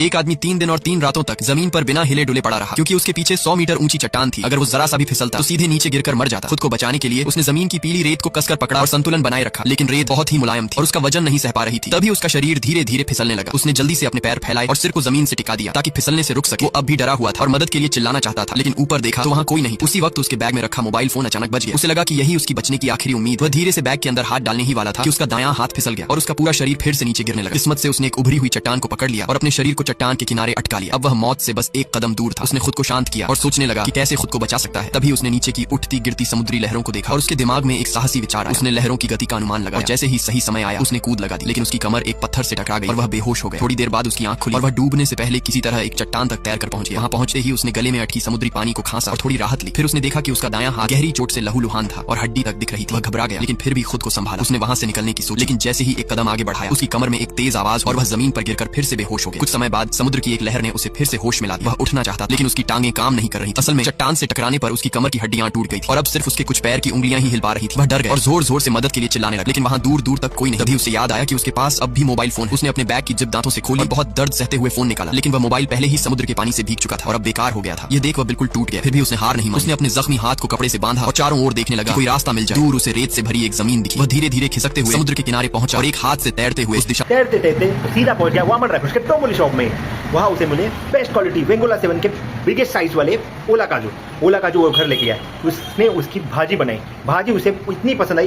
एक आदमी 3 दिन और 3 रातों तक जमीन पर बिना हिले डुले पड़ा रहा, क्योंकि उसके पीछे 100 मीटर ऊंची चट्टान थी। अगर वो जरा सा भी फिसलता तो सीधे नीचे गिरकर मर जाता। खुद को बचाने के लिए उसने जमीन की पीली रेत को कसकर पकड़ा और संतुलन बनाए रखा, लेकिन रेत बहुत ही मुलायम थी और उसका वजन नहीं सह पा रही थी। तभी उसका शरीर धीरे धीरे फिसलने लगा। उसने जल्दी से अपने पैर फैलाए और सिर को जमीन से टिका दिया ताकि फिसलने से रुक सके। वो अब भी डरा हुआ था और मदद के लिए चिल्लाना चाहता था, लेकिन ऊपर देखा तो वहाँ कोई नहीं। उसी वक्त उसके बैग में रखा मोबाइल फोन अचानक बज गया। उसे लगा कि यही उसकी बचने की आखिरी उम्मीद। वह धीरे से बैग के अंदर हाथ डालने ही वाला था कि उसका दायां हाथ फिसल गया और उसका पूरा शरीर फिर से नीचे गिरने लगा। किस्मत से उसने एक उभरी हुई चट्टान को पकड़ लिया और अपने शरीर को चट्टान के किनारे अटका लिया। अब वह मौत से बस एक कदम दूर था। उसने खुद को शांत किया और सोचने लगा कि कैसे खुद को बचा सकता है। तभी उसने नीचे की उठती गिरती समुद्री लहरों को देखा और उसके दिमाग में एक साहसी विचार आया। उसने लहरों की गति का अनुमान लगाया और जैसे ही सही समय आया उसने कूद लगा दी, लेकिन उसकी कमर एक पत्थर से टकरा गई और वह बेहोश हो गया। थोड़ी देर बाद उसकी आंख खुली और वह डूबने से पहले किसी तरह एक चट्टान तक तैर कर पहुंच गया। वहां पहुंचते ही उसने गले में अटकी समुद्री पानी को खांसा और थोड़ी राहत ली। फिर उसने देखा कि उसका दायां हाथ गहरी चोट से लहूलुहान था और हड्डी तक दिख रही थी। वह घबरा गया, लेकिन फिर भी खुद को संभाला। उसने वहां से निकलने की सोची, लेकिन जैसे ही एक कदम आगे बढ़ाया उसकी कमर में एक तेज आवाज और वह जमीन पर गिरकर फिर से बेहोश हो गया। कुछ समय बाद समुद्र की एक लहर ने उसे फिर से होश में ला दिया। वह उठना चाहता, लेकिन उसकी टांगें काम नहीं कर रही थी। असल में चट्टान से टकराने पर उसकी कमर की हड्डियां टूट गई थी और अब सिर्फ उसके कुछ पैर की उंगलियां ही हिल पा रही थी। वह डर गया और जोर जोर से मदद के लिए चिल्लाने लगा, लेकिन वहां दूर दूर तक कोई नहीं। तभी उसे याद आया कि उसके पास अब भी मोबाइल फोन। उसने अपने बैग की जिप दांतों से खोली और बहुत दर्द सहते हुए फोन निकाला, लेकिन वह मोबाइल पहले ही समुद्र के पानी से भीग चुका था और अब बेकार हो गया था। ये देख वह बिल्कुल टूट गया। फिर भी उसने हार नहीं मानी। उसने अपने जख्मी हाथ को कपड़े से बांधा और चारों ओर देखने लगा, कोई रास्ता मिल जाए। दूर उसे रेत से भरी एक जमीन दिखी। वह धीरे धीरे खिसकते हुए समुद्र के किनारे पहुंचा और एक हाथ से तैरते हुए उस दिशा तैरते सीधा पहुंच गया वामन राइफल्स के टोमोली शॉप में। वहां उसे मिले बेस्ट क्वालिटी वेंगोला 7 के बिगेस्ट साइज वाले ओला काजू वो घर लेके गया। उसने उसकी भाजी बनाई। भाजी उसे इतनी पसंद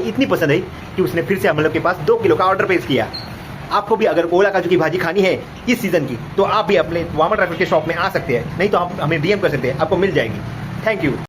आई कि उसने फिर से हम लोग के पास 2 किलो का ऑर्डर प्लेस किया। आपको भी अगर ओला काजू की भाजी खानी है इस सीजन की, तो आप भी अपने वामन राइफल्स के शॉप में आ सकते हैं, नहीं तो आप हमें डीएम कर सकते हैं, आपको मिल जाएगी। Thank you.